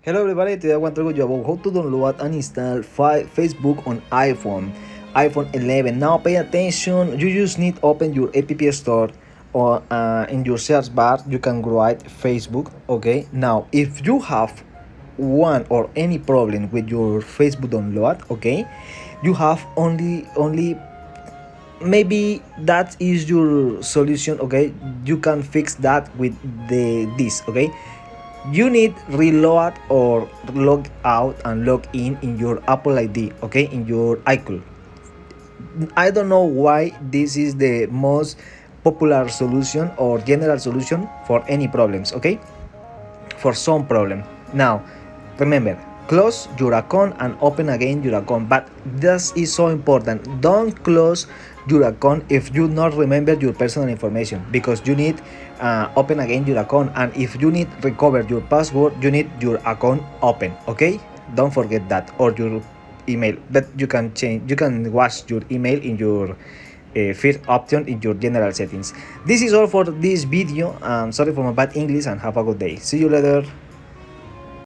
Hello everybody, today I want to tell you about how to download and install Facebook on iPhone 11. Now pay attention, you just need open your app store or in your search bar you can write Facebook. Okay, now if you have one or any problem with your Facebook download, okay, you have only maybe that is your solution. Okay, you can fix that with this. Okay, you need reload or log out and log in your Apple ID, okay, in your iCloud. I don't know why this is the most popular solution or general solution for any problems, okay, for some problem. Now remember, close your account and open again your account, but this is so important. Don't close your account if you not remember your personal information, because you need open again your account, and if you need recover your password you need your account open. Okay, don't forget that, or your email, but you can change, you can wash your email in your first option in your general settings. This is all for this video. Sorry for my bad English and have a good day. See you later.